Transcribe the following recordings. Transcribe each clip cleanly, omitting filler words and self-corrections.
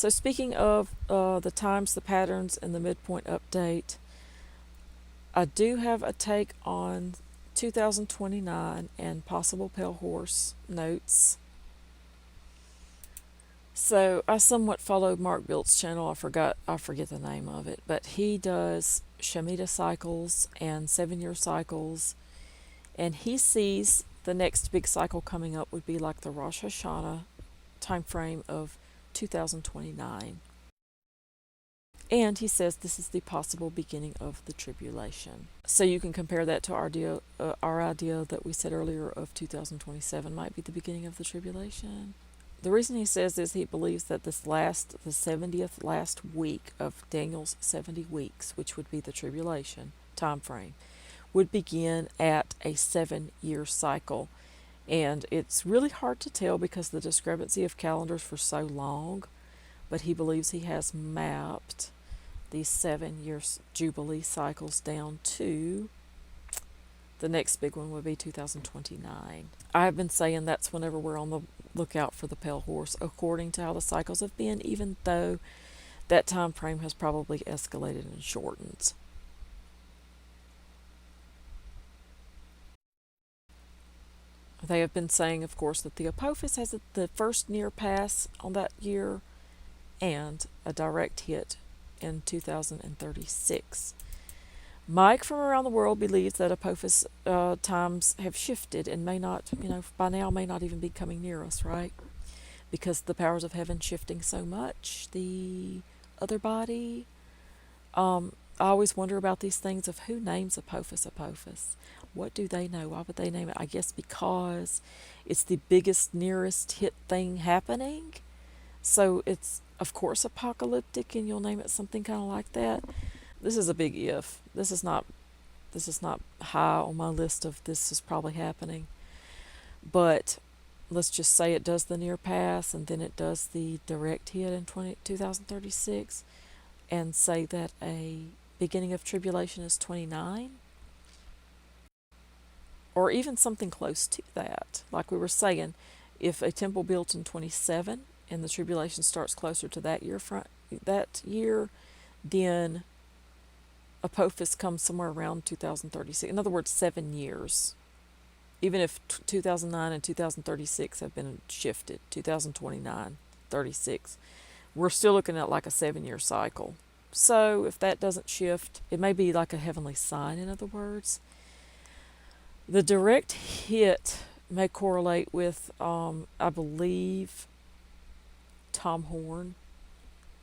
So speaking of the times, the patterns, and the midpoint update, I do have a take on 2029 and possible pale horse notes. So I somewhat followed Mark Bilt's channel. I forget the name of it, but he does Shemitah cycles and 7-year cycles, and he sees the next big cycle coming up would be like the Rosh Hashanah time frame of 2029. And he says this is the possible beginning of the tribulation. So you can compare that to our idea that we said earlier of 2027 might be the beginning of the tribulation. The reason he says this, he believes that the 70th last week of Daniel's 70 weeks, which would be the tribulation time frame, would begin at a 7-year cycle. And it's really hard to tell because the discrepancy of calendars for so long, but he believes he has mapped these 7-year Jubilee cycles down to the next big one would be 2029. I have been saying that's whenever we're on the lookout for the pale horse, according to how the cycles have been, even though that time frame has probably escalated and shortened. They have been saying, of course, that the Apophis has the first near pass on that year and a direct hit in 2036. Mike from around the world believes that Apophis times have shifted and may not, by now may not even be coming near us, right? Because the powers of heaven shifting so much. The other body. I always wonder about these things of who names Apophis Apophis. What do they know? Why would they name it? I guess because it's the biggest, nearest hit thing happening. So it's, of course, apocalyptic, and you'll name it something kind of like that. This is a big if. This is not high on my list of this is probably happening. But let's just say it does the near pass, and then it does the direct hit in 2036, and say that a beginning of tribulation is 29, or even something close to that. Like we were saying, if a temple built in 27 and the tribulation starts closer to that year, then Apophis comes somewhere around 2036. In other words, 7 years. Even if 2009 and 2036 have been shifted, 2029, 36, we're still looking at like a 7-year cycle. So if that doesn't shift, it may be like a heavenly sign, in other words. The direct hit may correlate with, I believe, Tom Horn,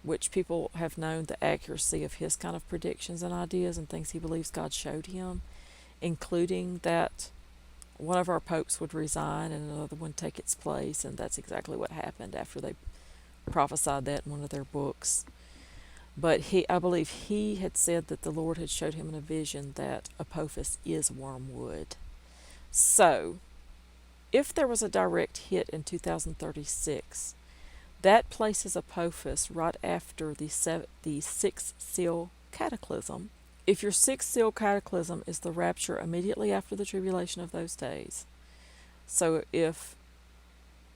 which people have known the accuracy of his kind of predictions and ideas and things he believes God showed him, including that one of our popes would resign and another one take its place, and that's exactly what happened after they prophesied that in one of their books. But I believe he had said that the Lord had showed him in a vision that Apophis is wormwood. So, if there was a direct hit in 2036, that places Apophis right after the 6th seal cataclysm. If your 6th seal cataclysm is the rapture immediately after the tribulation of those days, so if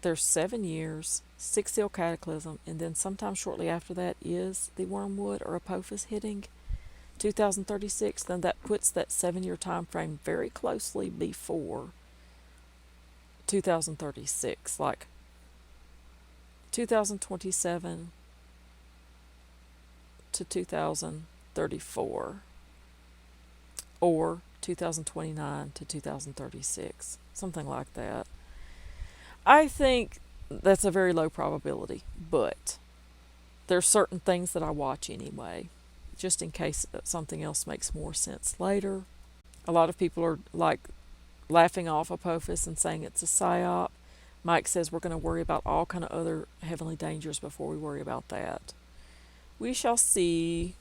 there's 7 years, 6th seal cataclysm, and then sometime shortly after that is the wormwood or Apophis hitting 2036, then that puts that 7-year time frame very closely before 2036, like 2027 to 2034, or 2029 to 2036, something like that. I think that's a very low probability, but there's certain things that I watch anyway, just in case something else makes more sense later. A lot of people are like laughing off Apophis and saying it's a psyop. Mike says we're going to worry about all kind of other heavenly dangers before we worry about that. We shall see.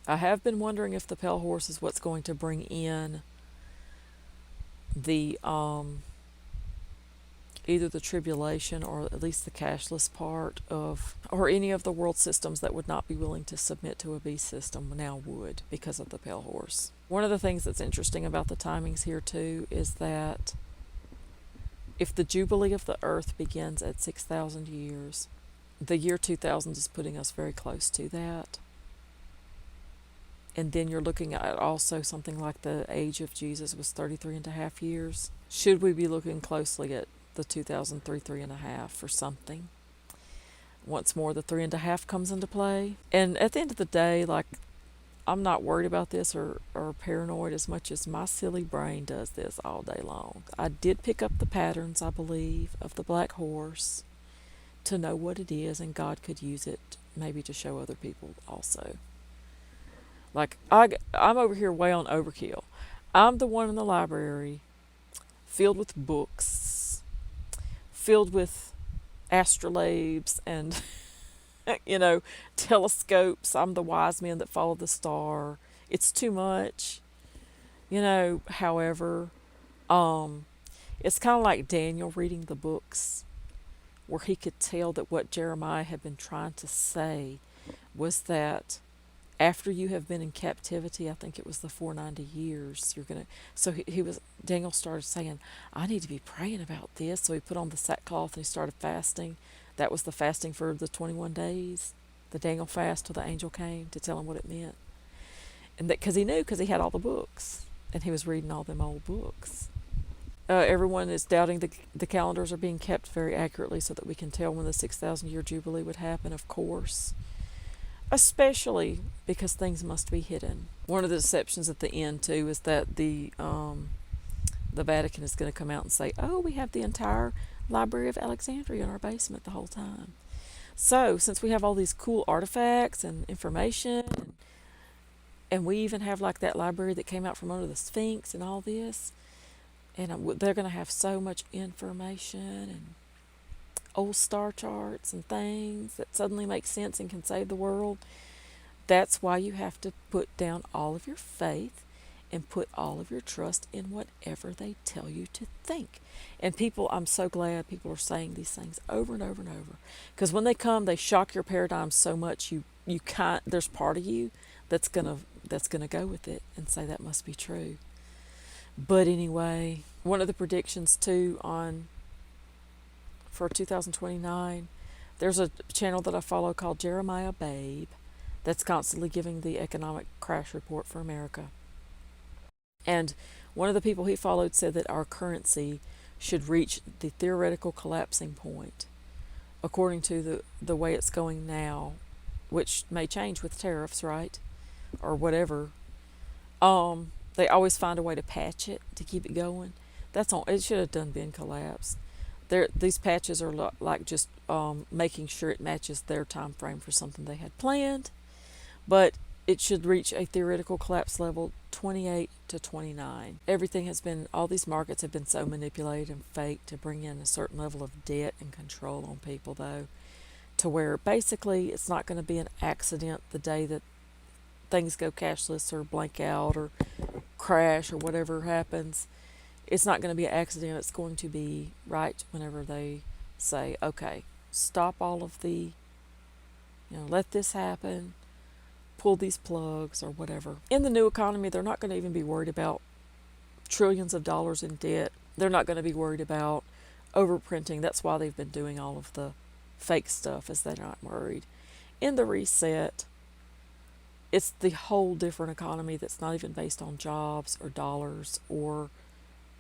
I have been wondering if the pale horse is what's going to bring in the either the tribulation or at least the cashless part of, or any of the world systems that would not be willing to submit to a beast system now would, because of the pale horse. One of the things that's interesting about the timings here too is that if the Jubilee of the Earth begins at 6,000 years, the year 2000 is putting us very close to that. And then you're looking at also something like the age of Jesus was 33 and a half years. Should we be looking closely at the 2003 3.5 for something? Once more, the 3.5 comes into play. And at the end of the day, like, I'm not worried about this or paranoid as much as my silly brain does this all day long. I did pick up the patterns, I believe, of the black horse to know what it is, and God could use it maybe to show other people also. Like, I'm over here way on overkill. I'm the one in the library filled with books, filled with astrolabes and telescopes. I'm the wise men that follow the star. It's too much. However, it's kind of like Daniel reading the books where he could tell that what Jeremiah had been trying to say was that after you have been in captivity, I think it was the 490 years, you're going to. So Daniel started saying, I need to be praying about this. So he put on the sackcloth and he started fasting. That was the fasting for the 21 days, the Daniel fast till the angel came to tell him what it meant. And that because he knew, because he had all the books and he was reading all them old books. Everyone is doubting the calendars are being kept very accurately so that we can tell when the 6,000 year jubilee would happen, of course. Especially because things must be hidden. One of the deceptions at the end too is that the Vatican is going to come out and say, "Oh, we have the entire Library of Alexandria in our basement the whole time." So, since we have all these cool artifacts and information, and we even have like that library that came out from under the Sphinx and all this, and they're going to have so much information and old star charts and things that suddenly make sense and can save the world. That's why you have to put down all of your faith and put all of your trust in whatever they tell you to think. And people, I'm so glad people are saying these things over and over and over. Because when they come, they shock your paradigm so much you can't. There's part of you that's gonna go with it and say that must be true. But anyway, one of the predictions too for 2029, there's a channel that I follow called Jeremiah Babe that's constantly giving the economic crash report for America. And one of the people he followed said that our currency should reach the theoretical collapsing point according to the way it's going now, which may change with tariffs, right? Or whatever. They always find a way to patch it to keep it going. It should have been collapsed. These patches are like just making sure it matches their time frame for something they had planned, but it should reach a theoretical collapse level 28 to 29. All these markets have been so manipulated and faked to bring in a certain level of debt and control on people, though, to where basically it's not going to be an accident the day that things go cashless or blank out or crash or whatever happens. It's not going to be an accident. It's going to be right whenever they say, okay, stop all of let this happen, pull these plugs or whatever. In the new economy, they're not going to even be worried about trillions of dollars in debt. They're not going to be worried about overprinting. That's why they've been doing all of the fake stuff, is they're not worried. In the reset, it's the whole different economy that's not even based on jobs or dollars or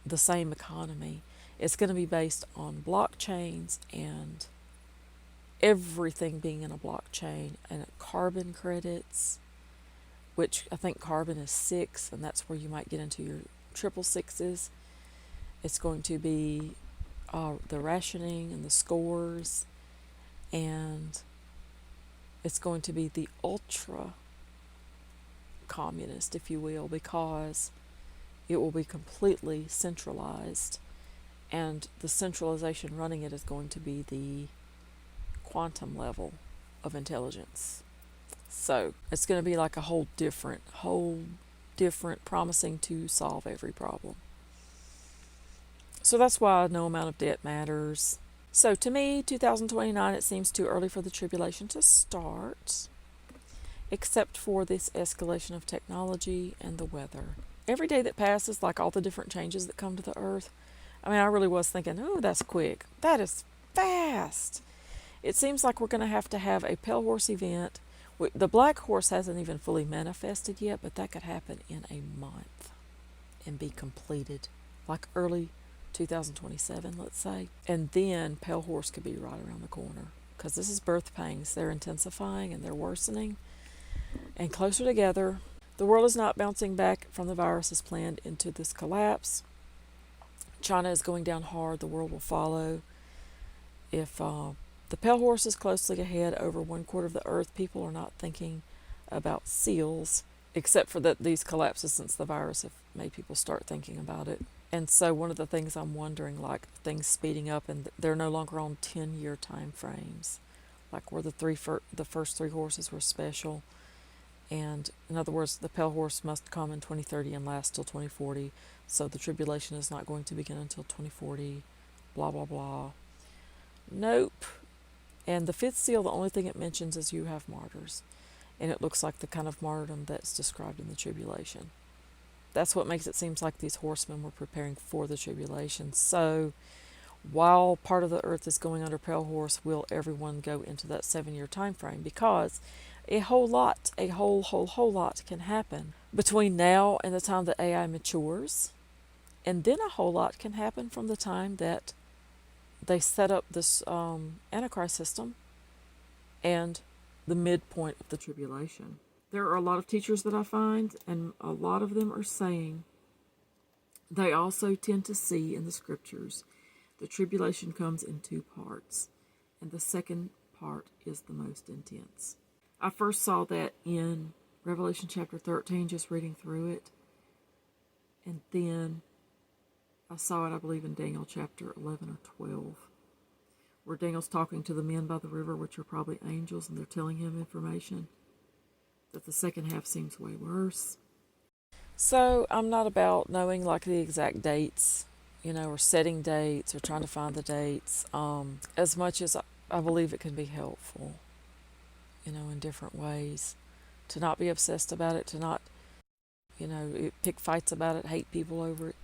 the same economy. It's going to be based on blockchains and everything being in a blockchain and carbon credits, which I think carbon is 6, and that's where you might get into your 666s. It's going to be the rationing and the scores, and it's going to be the ultra communist, if you will, because it will be completely centralized, and the centralization running it is going to be the quantum level of intelligence. So it's going to be like a whole different, promising to solve every problem. So that's why no amount of debt matters. So to me, 2029, it seems too early for the tribulation to start, except for this escalation of technology and the weather. Every day that passes, like all the different changes that come to the earth, I really was thinking, oh, that's quick. That is fast. It seems like we're going to have a pale horse event. The black horse hasn't even fully manifested yet, but that could happen in a month and be completed, like early 2027, let's say. And then pale horse could be right around the corner, because this is birth pangs. They're intensifying and they're worsening and closer together. The world is not bouncing back from the virus as planned into this collapse. China is going down hard. The world will follow. If the pale horse is closely ahead over 1/4 of the earth, people are not thinking about seals, except for that these collapses since the virus have made people start thinking about it. And so one of the things I'm wondering, like things speeding up, and they're no longer on 10-year time frames, like where the first three horses were special. And in other words, the pale horse must come in 2030 and last till 2040. So the tribulation is not going to begin until 2040. Blah, blah, blah. Nope. And the fifth seal, the only thing it mentions is you have martyrs. And it looks like the kind of martyrdom that's described in the tribulation. That's what makes it seem like these horsemen were preparing for the tribulation. So while part of the earth is going under pale horse, will everyone go into that 7-year time frame? Because a whole lot can happen between now and the time that AI matures. And then a whole lot can happen from the time that they set up this Antichrist system and the midpoint of the tribulation. There are a lot of teachers that I find, and a lot of them are saying they also tend to see in the scriptures the tribulation comes in two parts, and the second part is the most intense. I first saw that in Revelation chapter 13, just reading through it, and then I saw it, I believe, in Daniel chapter 11 or 12, where Daniel's talking to the men by the river, which are probably angels, and they're telling him information, that the second half seems way worse. So I'm not about knowing like the exact dates, or setting dates or trying to find the dates, as much as I believe it can be helpful, in different ways, to not be obsessed about it, to not, pick fights about it, hate people over it.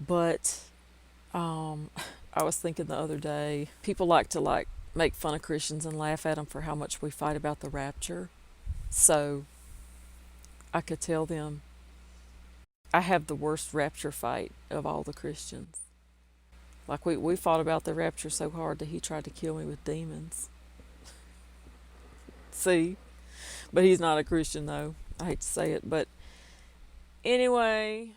But I was thinking the other day, people like to make fun of Christians and laugh at them for how much we fight about the rapture. So I could tell them I have the worst rapture fight of all the Christians. Like we fought about the rapture so hard that he tried to kill me with demons. See? But he's not a Christian though. I hate to say it. But anyway,